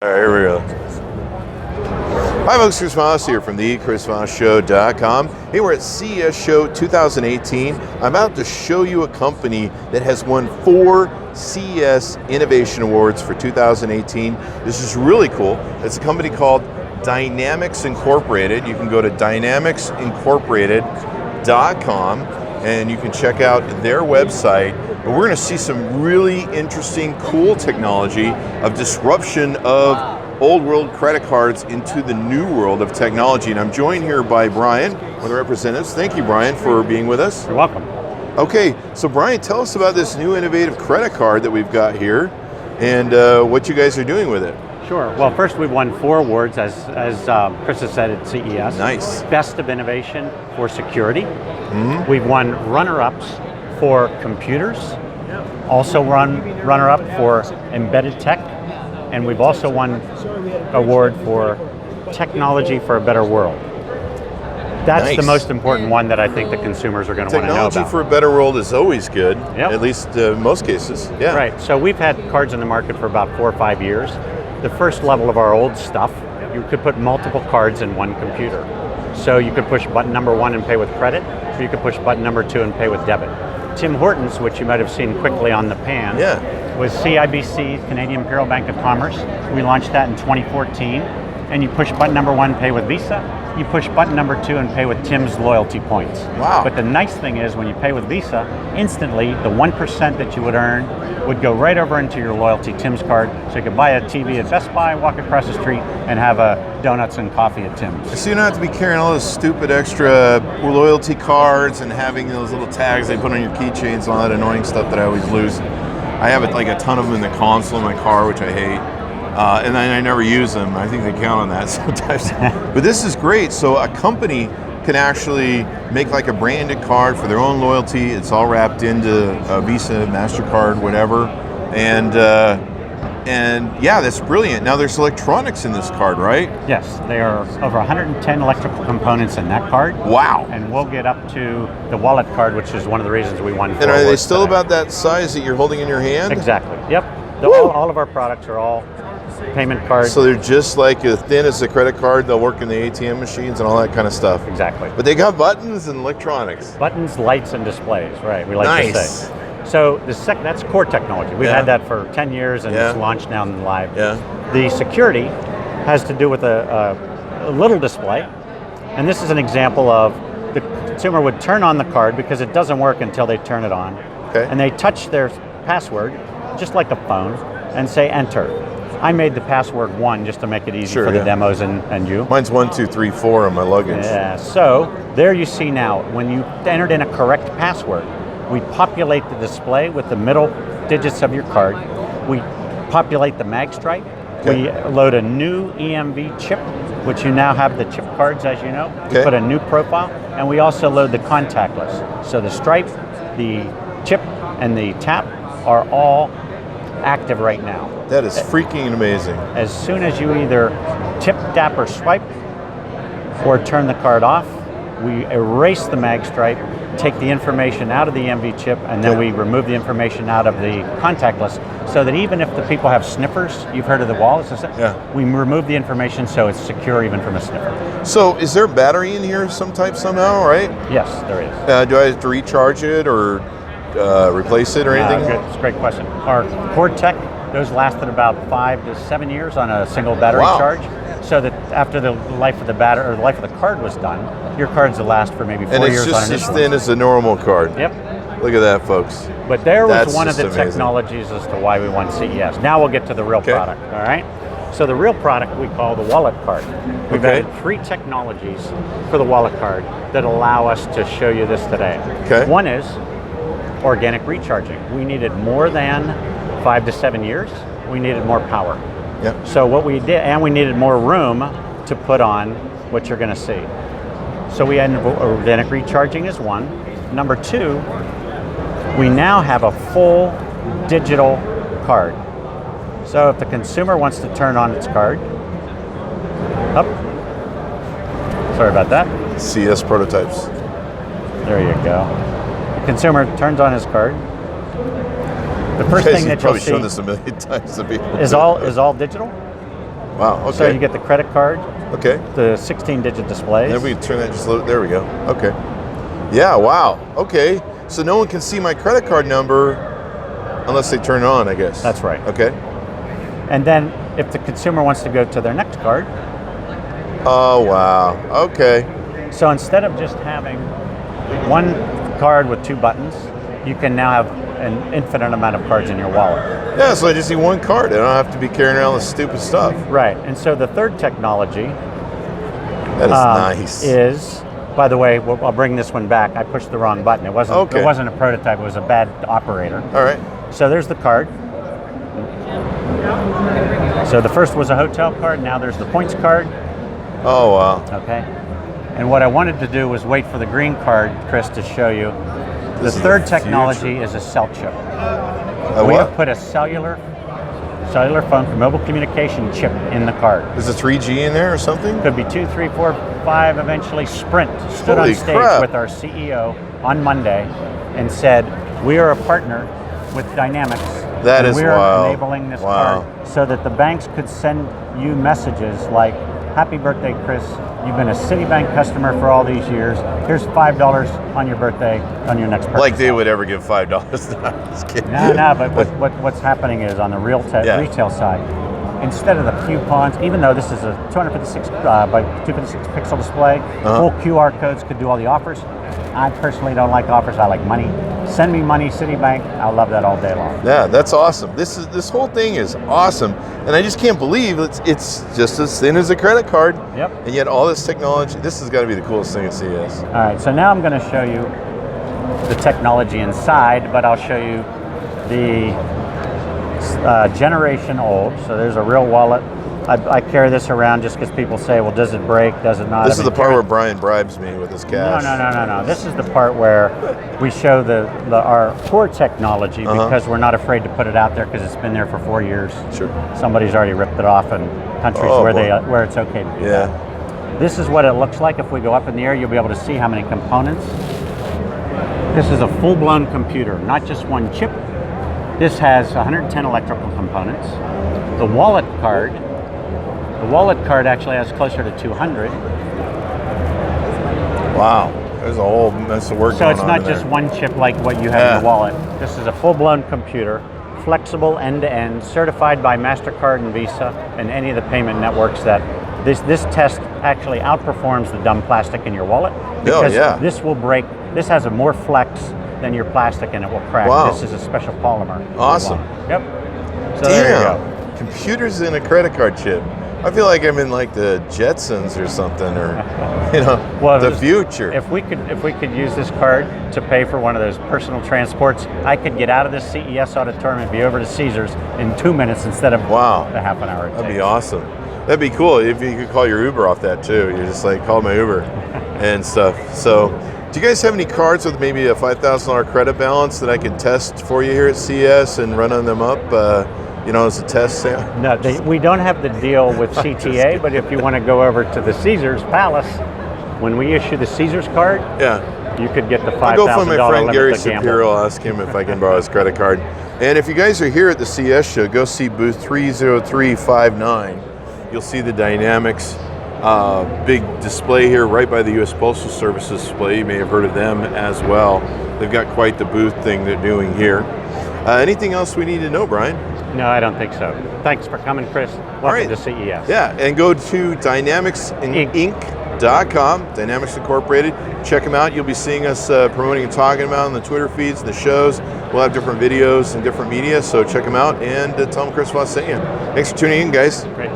All right, here we go. Hi folks, Chris Voss here from the chrisvossshow.com. Hey, we're at CES Show 2018. I'm about to show you a company that has won 4 CES Innovation Awards for 2018. This is really cool. It's a company called Dynamics Incorporated. You can go to dynamicsincorporated.com and you can check out their website. But we're going to see some really interesting, cool technology of disruption of old world credit cards into the new world of technology. And I'm joined here by Brian, one of the representatives. Thank you, Brian, for being with us. You're welcome. Okay, so Brian, tell us about this new innovative credit card that we've got here and what you guys are doing with it. Sure. Well, first we've won 4 awards, as Chris has said at CES. Nice. Best of Innovation for Security. Mm-hmm. We've won runner-ups for computers. Also runner-up for embedded tech. And we've also won award for technology for a better world. That's Nice. the most important one that I think the consumers are going to want to know about. Technology for a better world is always good, Yep. at least most cases. Yeah. Right, so we've had cards in the market for about 4 or 5 years. The first level of our old stuff, you could put multiple cards in one computer. So you could push button number 1 and pay with credit, or you could push button number 2 and pay with debit. Tim Hortons, which you might have seen quickly on the pan, was CIBC, Canadian Imperial Bank of Commerce. We launched that in 2014. And you push button number 1, pay with Visa. You push button number 2 and pay with Tim's loyalty points. Wow. But the nice thing is when you pay with Visa, instantly the 1% that you would earn would go right over into your loyalty Tim's card. So you could buy a TV at Best Buy, walk across the street, and have donuts and coffee at Tim's. So you don't have to be carrying all those stupid extra loyalty cards and having those little tags they put on your keychains and all that annoying stuff that I always lose. I have like a ton of them in the console in my car, which I hate. And I never use them. I think they count on that sometimes. But this is great. So a company can actually make like a branded card for their own loyalty. It's all wrapped into a Visa, MasterCard, whatever. And yeah, that's brilliant. Now there's electronics in this card, right? Yes, there are over 110 electrical components in that card. Wow. And we'll get up to the wallet card, which is one of the reasons we won 4 And are they awards still today. about that size that you're holding in your hand? Exactly, yep. All of our products are all payment cards. So they're just like as thin as a credit card. They'll work in the ATM machines and all that kind of stuff. Exactly. But they got buttons and electronics. Buttons, lights, and displays, right, we like to Nice. say. So that's core technology. We've had that for 10 years and it's launched now in live. Yeah. The security has to do with a little display. And this is an example of the consumer would turn on the card because it doesn't work until they turn it on. Okay. And they touch their password, just like a phone, and say enter. I made the password 1 just to make it easy for the demos and you. Mine's 1, 2, 3, 4 on my luggage. Yeah, so there you see now, when you entered in a correct password, we populate the display with the middle digits of your card. We populate the mag stripe. We load a new EMV chip, which you now have the chip cards, as you know. We put a new profile, and we also load the contactless. So the stripe, the chip, and the tap are all active right now. That is freaking amazing. As soon as you either tip, tap, or swipe, or turn the card off, we erase the mag stripe, take the information out of the EMV chip, and then we remove the information out of the contactless, so that even if the people have sniffers, you've heard of the wallets, we remove the information so it's secure even from a sniffer. So is there a battery in here somehow, right? Yes, there is. Do I have to recharge it or replace it or anything? Good. It's a great question. Our core tech, those lasted about 5 to 7 years on a single battery charge. So that after the life of the battery or the life of the card was done, your cards will last for maybe 4 years on an And it's just as thin as a normal card. Yep. Look at that, folks. But there was That's one of the just amazing. technologies as to why we won CES. Now we'll get to the real product, all right? So the real product we call the wallet card. We've added 3 technologies for the wallet card that allow us to show you this today. One is organic recharging. We needed more than 5 to 7 years. We needed more power. So what we did, and we needed more room to put on what you're going to see. So we had organic recharging as one. Number 2, we now have a full digital card. So if the consumer wants to turn on its card, sorry about that. CS prototypes. There you go. The consumer turns on his card. The first thing that you'll see shown this a million times to people. is all digital. Wow. Okay. So you get the credit card, okay. the 16-digit displays. Then we can turn that just a little. There we go. Okay. Yeah. Wow. Okay. So no one can see my credit card number unless they turn it on, I guess. That's right. Okay. And then if the consumer wants to go to their next card. Oh, wow. Okay. So instead of just having one card with 2 buttons, you can now have an infinite amount of cards in your wallet. Yeah, so I just need one card. I don't have to be carrying around this stupid stuff. Right. And so the third technology That is nice. is, by the way, I'll bring this one back. I pushed the wrong button. It wasn't. Okay. It wasn't a prototype. It was a bad operator. All right. So there's the card. So the first was a hotel card. Now there's the points card. Oh, wow. Okay. And what I wanted to do was wait for the green card, Chris, to show you. The third technology is a cell chip. We have put a cellular phone for mobile communication chip in the card. Is a 3G in there or something? Could be 2, 3, 4, 5. Eventually, Sprint stood Holy on stage crap. with our CEO on Monday and said, "We are a partner with Dynamics. That and is we're wild. enabling this Wow. card so that the banks could send you messages like, 'Happy birthday, Chris. You've been a Citibank customer for all these years. Here's $5 on your birthday on your next purchase.'" Like they would ever give $5. No, I'm just kidding. No, but what's happening is on the retail side, instead of the coupons, even though this is a 256 by 256 pixel display, full QR codes could do all the offers. I personally don't like offers. I like money. Send me money, Citibank. I'll love that all day long. Yeah, that's awesome. This whole thing is awesome, and I just can't believe it's just as thin as a credit card. Yep. And yet all this technology. This has got to be the coolest thing at CES. All right, so now I'm going to show you the technology inside, but I'll show you the generation old. So there's a real wallet. I carry this around just because people say, well, does it break? Does it not? This is the part where Brian bribes me with his cash. No. This is the part where we show our core technology because we're not afraid to put it out there because it's been there for 4 years. Sure. Somebody's already ripped it off in countries where it's okay to do that. This is what it looks like. If we go up in the air, you'll be able to see how many components. This is a full-blown computer, not just one chip. This has 110 electrical components. The wallet card actually has closer to 200. Wow, there's a whole mess of work So going it's on not in just there. one chip like what you have in your wallet. This is a full-blown computer, flexible end-to-end, certified by MasterCard and Visa and any of the payment networks that this test actually outperforms the dumb plastic in your wallet. Because this will break. This has a more flex than your plastic and it will crack. Wow. This is a special polymer. Awesome. Yep. So there you go. Computers in a credit card chip. I feel like I'm in like the Jetsons or something, or the future. If we could use this card to pay for one of those personal transports, I could get out of this CES auditorium and be over to Caesars in 2 minutes instead of the half an hour. That'd be awesome. That'd be cool if you could call your Uber off that too. You're just like, call my Uber and stuff. So, do you guys have any cards with maybe a $5,000 credit balance that I can test for you here at CES and run on them up? As a test sale? No, we don't have the deal with CTA, but if you want to go over to the Caesars Palace, when we issue the Caesars card, you could get the $5,000 I'll go find my friend Gary limit to gamble. Shapiro. I'll ask him if I can borrow his credit card. And if you guys are here at the CES show, go see booth 30359. You'll see the Dynamics big display here right by the U.S. Postal Service display. You may have heard of them as well. They've got quite the booth thing they're doing here. Anything else we need to know, Brian? No, I don't think so. Thanks for coming, Chris. Welcome to CES. Yeah, and go to dynamicsinc.com, Dynamics Incorporated. Check them out. You'll be seeing us promoting and talking about on the Twitter feeds and the shows. We'll have different videos and different media, so check them out and tell them Chris Voss sent you. Thanks for tuning in, guys. Great.